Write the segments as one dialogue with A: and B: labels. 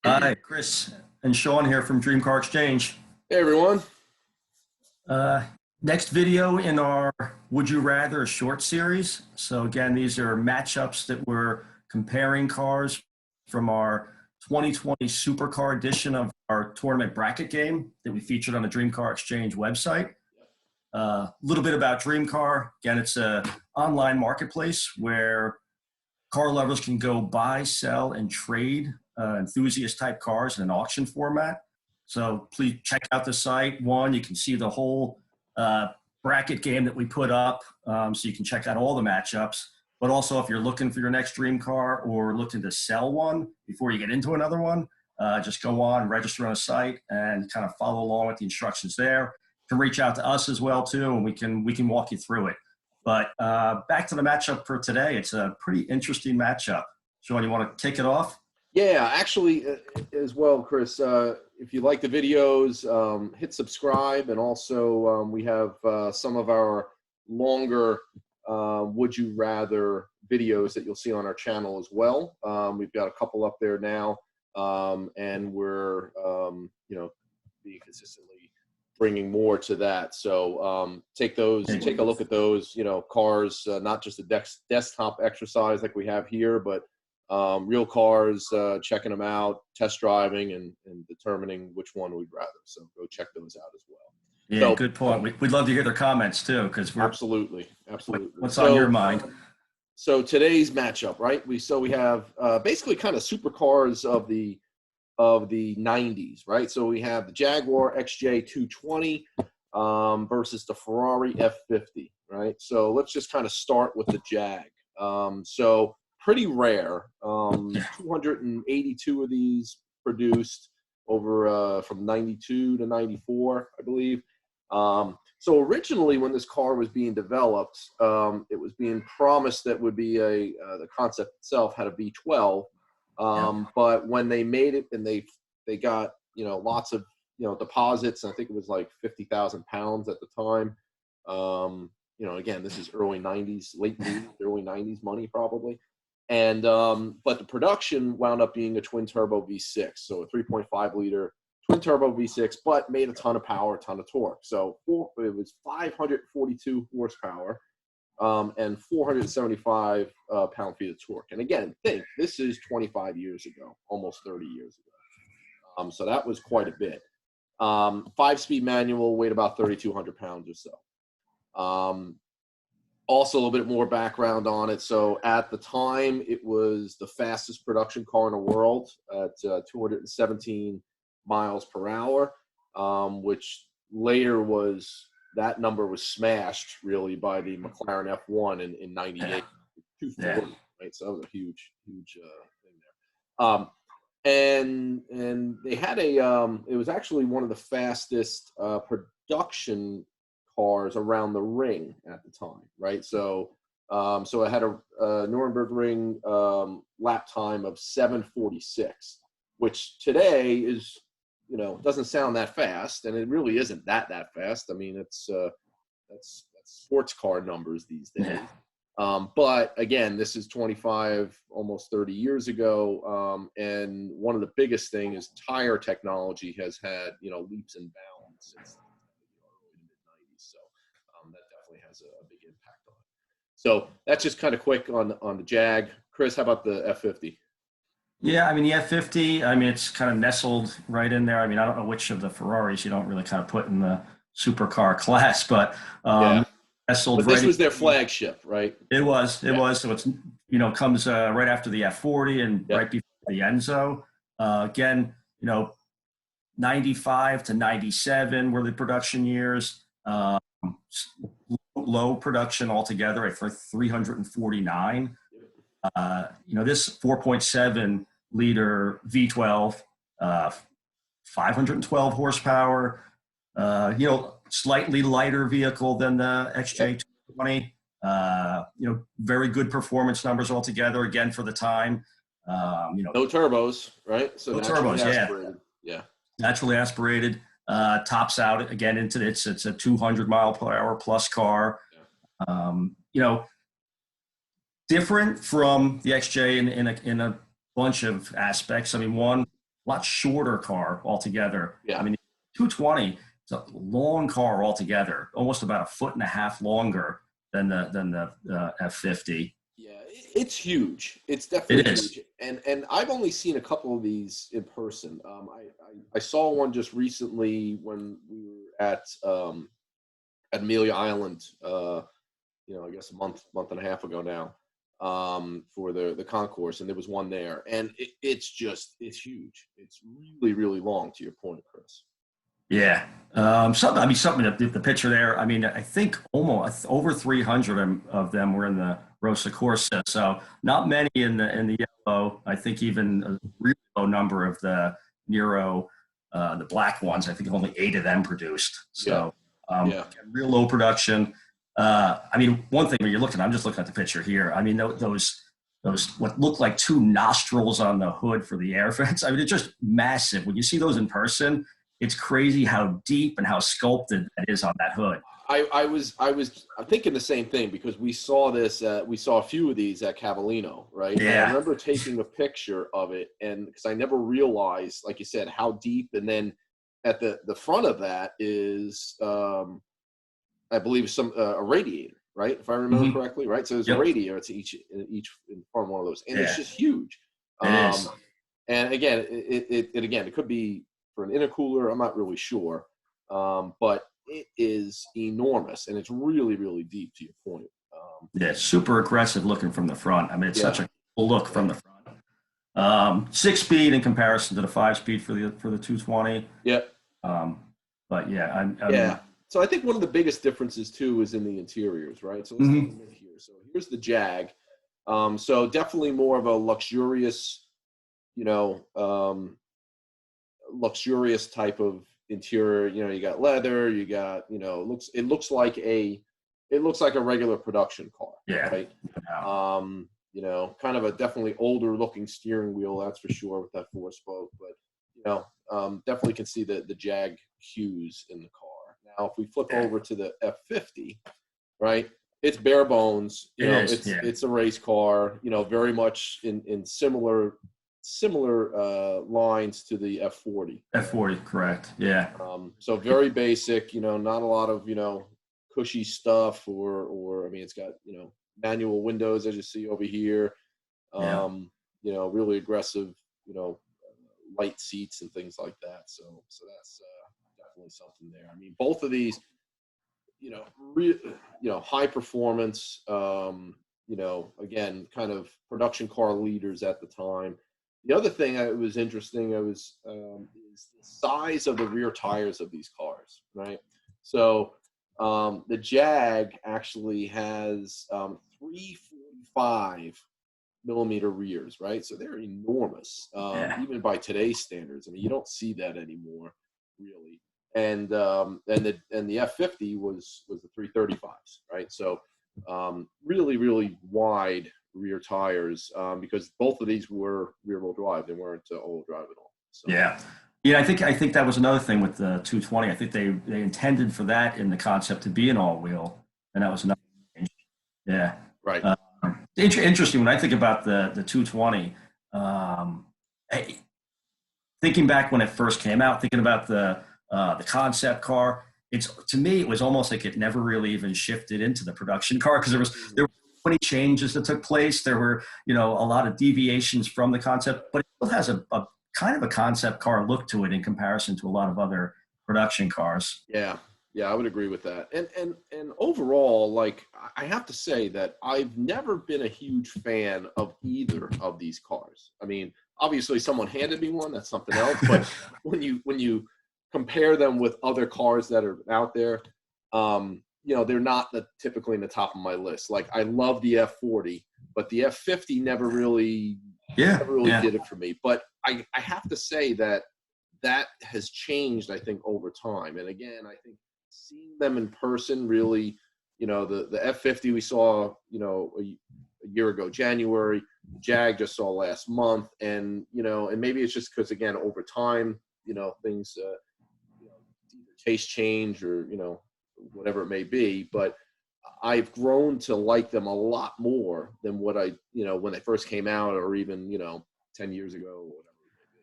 A: Hi, Chris and Sean here from Dream Car Exchange.
B: Hey everyone.
A: Uh, Next video in our Would You Rather short series. So again, these are matchups that we're comparing cars from our 2020 Supercar edition of our tournament bracket game that we featured on the Dream Car Exchange website. A little bit about Dream Car. Again, it's an online marketplace where car lovers can go buy, sell, and trade enthusiast type cars in an auction format. So please check out the site. One, you can see the whole uh, bracket game that we put up, so you can check out all the matchups. But also, if you're looking for your next dream car or looking to sell one before you get into another one, just go on, register on a site, and kind of follow along with the instructions there. You can reach out to us as well too, and we can walk you through it. But back to the matchup for today. It's a pretty interesting matchup. Sean, you want to kick it off?
B: Yeah, actually, as well, Chris, if you like the videos, hit subscribe. And also, we have some of our longer Would You Rather videos that you'll see on our channel as well. We've got a couple up there now, and we're, being consistently bringing more to that. So take a look at those, cars, not just a desktop exercise like we have here, but real cars, checking them out, test driving, and determining which one we'd rather. So go check those out as well.
A: Yeah,
B: So,
A: good point. We'd love to hear their comments too, because we're
B: absolutely.
A: what's on your mind?
B: So today's matchup, right? We have basically kind of supercars of the 90s, right? So we have the Jaguar XJ220 versus the Ferrari F50, right? So let's just kind of start with the Jag. So pretty rare. 282 of these produced over from 92 to 94, I believe. So originally when this car was being developed, it was being promised that would be the concept itself had a V12. But when they made it and they got, lots of, deposits, I think it was like 50,000 pounds at the time. Again, this is early 90s, late 90s, early 90s money probably. And, but the production wound up being a twin turbo V6. So a 3.5 liter twin turbo V6, but made a ton of power, a ton of torque. So it was 542 horsepower. And 475 pound-feet of torque. And again, think this is 25 years ago, almost 30 years ago. So that was quite a bit. 5-speed manual, weighed about 3,200 pounds or so. Also, a little bit more background on it. So at the time, it was the fastest production car in the world at 217 miles per hour, which later that number was smashed really by the McLaren F1 in 98, 240, right? So that was a huge thing there. And they had it was actually one of the fastest production cars around the ring at the time, right? So it had a Nürburgring lap time of 7:46, which today is, doesn't sound that fast, and it really isn't that fast. I mean, that's sports car numbers these days. But again, this is 25, almost 30 years ago, and one of the biggest things is tire technology has had, leaps and bounds since the early mid-90s. So that definitely has a big impact on it. So that's just kind of quick on the Jag. Chris, how about the F50?
A: Yeah, I mean, the F50, I mean, it's kind of nestled right in there. I mean, I don't know which of the Ferraris you don't really kind of put in the supercar class, but nestled
B: But this
A: right
B: was their flagship, right?
A: It was. So it's, comes right after the F40 and right before the Enzo. Again, 95 to 97 were the production years. Low production altogether for 349. This 4.7 liter V12, 512 horsepower, slightly lighter vehicle than the XJ220. Very good performance numbers altogether, again, for the time.
B: No turbos, right? So
A: no turbos,
B: aspirated.
A: Yeah. Naturally aspirated. Tops out again into it's a 200 mile per hour plus car. Different from the XJ in a bunch of aspects. I mean, one, lot shorter car altogether.
B: Yeah.
A: I mean, 220 is a long car altogether, almost about a foot and a half longer than the F50.
B: Yeah, it's huge. It's
A: It
B: definitely
A: is.
B: huge. And I've only seen a couple of these in person. I saw one just recently when we were at Amelia Island. I guess a month and a half ago now, for the concourse, and there was one there, and it's huge. It's really, really long. To your point, Chris.
A: Yeah. Something the picture there. I mean, I think almost over 300 of them were in the Rosa Corsa. So not many in the yellow. I think even a really low number of the Nero, the black ones. I think only 8 of them produced.
B: Yeah,
A: So
B: yeah,
A: real low production. I mean, one thing when you're looking, I'm just looking at the picture here. I mean, those what look like 2 nostrils on the hood for the air vents. I mean, it's just massive. When you see those in person, it's crazy how deep and how sculpted that is on that hood.
B: I'm thinking the same thing because we saw this. We saw a few of these at Cavallino, right? And I
A: Yeah.
B: remember taking a picture of it, and because I never realized, like you said, how deep. And then at the front of that is, I believe, a radiator, right? If I remember
A: Mm-hmm.
B: correctly, right? So there's a
A: Yep.
B: radiator to each in front of one of those, and it's
A: Yeah.
B: just huge.
A: It
B: Um,
A: is.
B: and again, it could be for an intercooler. I'm not really sure, but it is enormous, and it's really, really deep. To your point.
A: Yeah. Super aggressive looking from the front. I mean, it's such
B: Yeah,
A: a cool look
B: yeah,
A: from the front. 6 speed in comparison to the 5 speed for the 220.
B: yeah,
A: Um, but yeah, I'm
B: yeah. So I think one of the biggest differences too is in the interiors, right? So let's take a
A: mhm.
B: look here. So here's the Jag. So definitely more of a luxurious, you know, luxurious type of interior. You got leather, you got, it looks like a regular production car,
A: Yeah.
B: right?
A: Yeah.
B: Kind of a definitely older looking steering wheel, that's for sure, with that 4-spoke, but definitely can see the Jag hues in the car. Now, if we flip
A: Yeah.
B: over to the F50, right? It's bare bones.
A: It is.
B: It's a race car. Very much in similar lines to the F40.
A: F40, correct. Yeah.
B: So very basic. Not a lot of cushy stuff, or I mean, it's got manual windows, as you see over here.
A: Yeah.
B: Really aggressive. Light seats and things like that. So that's definitely something there. I mean, both of these, high performance, again, kind of production car leaders at the time. The other thing that was interesting, is the size of the rear tires of these cars, right? So the Jag actually has 345 millimeter rears, right? So they're enormous,
A: Yeah.
B: even by today's standards. I mean, you don't see that anymore, really. And the F50 was the 335s, right? So really, really wide rear tires, because both of these were rear-wheel drive. They weren't all-wheel drive at all. So
A: Yeah. Yeah, I think that was another thing with the 220. I think they intended for that in the concept to be an all-wheel, and that was another change. Yeah.
B: right,
A: Interesting when I think about the 220. Um, hey, thinking back when it first came out, thinking about the concept car, it's to me it was almost like it never really even shifted into the production car because there were so many changes that took place. There were a lot of deviations from the concept, but it still has a kind of a concept car look to it in comparison to a lot of other production cars.
B: yeah, yeah, I would agree with that. And overall, like, I have to say that I've never been a huge fan of either of these cars. I mean, obviously, someone handed me one. That's something else. But when you compare them with other cars that are out there, they're not typically in the top of my list. Like, I love the F40, but the F50 never really
A: Yeah.
B: did it for me. But I have to say that has changed, I think, over time. And again, I think seeing them in person really, the F50 we saw, a year ago, January, Jag just saw last month. And, and maybe it's just because, again, over time, things, either taste change or, whatever it may be. But I've grown to like them a lot more than what I, when they first came out, or even, 10 years ago or whatever.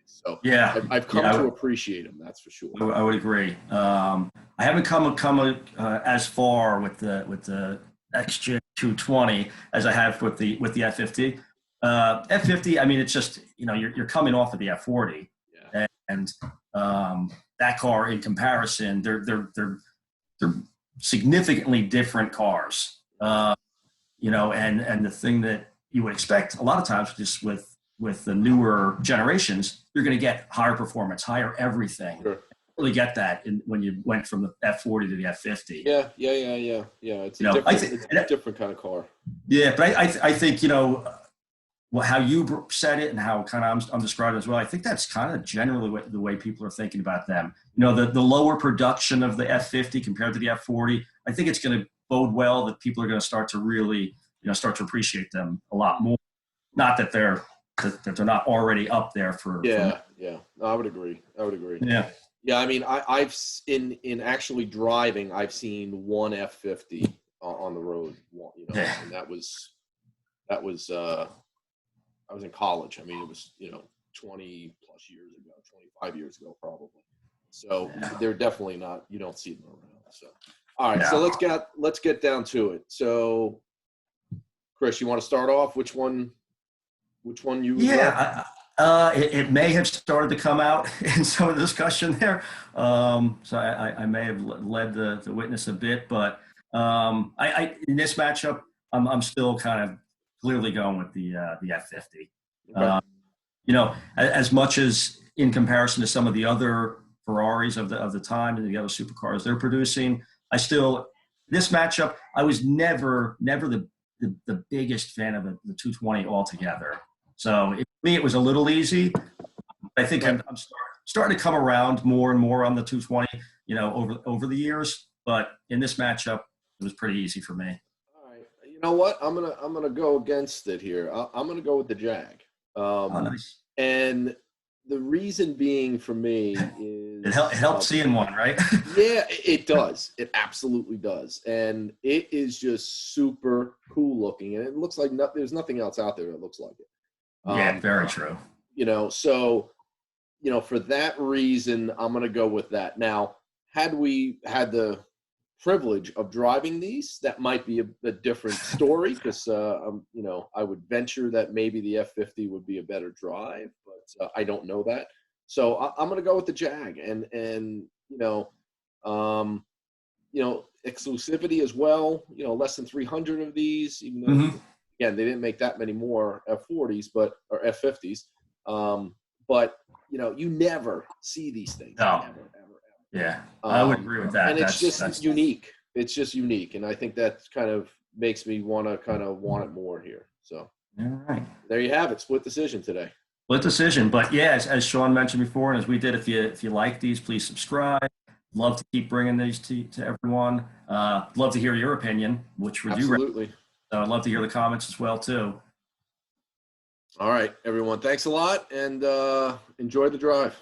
B: So
A: Yeah,
B: I've come to appreciate them. That's for sure.
A: I would agree. I haven't come as far with the XJ220 as I have with the F50. F50, I mean, it's just, you're coming off of the F40,
B: Yeah.
A: and that car in comparison, they're significantly different cars. And the thing that you would expect a lot of times just with the newer generations, you're going to get higher performance, higher everything.
B: Sure.
A: Really get that when you went from the F40 to the F50.
B: Yeah. It's a different kind of car.
A: Yeah, but I think how you said it and how kind of I'm describing it as well. I think that's kind of generally the way people are thinking about them. The lower production of the F50 compared to the F40. I think it's going to bode well that people are going to start to really start to appreciate them a lot more. Not that they're not already up there for.
B: Yeah. No, I would agree. Yeah, I mean, I've in actually driving, I've seen one F50 on the road, and that was I was in college. I mean, it was 20 plus years ago, 25 years ago probably. So they're definitely not. You don't see them around. So all right, so let's get down to it. So, Chris, you want to start off? Which one you?
A: Yeah. It may have started to come out in some of the discussion there. So I may have led the witness a bit, but I in this matchup, I'm still kind of clearly going with the F50.
B: Okay.
A: As much as in comparison to some of the other Ferraris of the time and the other supercars they're producing, this matchup, I was never the biggest fan of the 220 altogether. So for me, it was a little easy. I think I'm starting to come around more and more on the 220, over the years. But in this matchup, it was pretty easy for me.
B: All right. You know what? I'm gonna go against it here. I'm gonna go with the Jag.
A: Nice.
B: And the reason being for me is
A: it helped seeing one, right?
B: Yeah, it does. It absolutely does, and it is just super cool looking, and it looks like there's nothing else out there that looks like it.
A: Yeah, very true.
B: So, for that reason, I'm going to go with that. Now, had we had the privilege of driving these, that might be a different story because, I would venture that maybe the F50 would be a better drive, but I don't know that. So I'm going to go with the Jag and exclusivity as well, less than 300 of these, even though, again, they didn't make that many more F40s, or F50s. But you never see these things.
A: No.
B: Ever.
A: Yeah, I would agree with that.
B: And it's just unique. It's just unique, and I think that kind of makes me want it more here. So,
A: all right,
B: there you have it. Split decision today.
A: Split decision, but yeah, as Sean mentioned before, and as we did, if you like these, please subscribe. Love to keep bringing these to everyone. Love to hear your opinion. Which would you?
B: Absolutely.
A: So I'd love to hear the comments as well too.
B: All right, everyone. Thanks a lot, and enjoy the drive.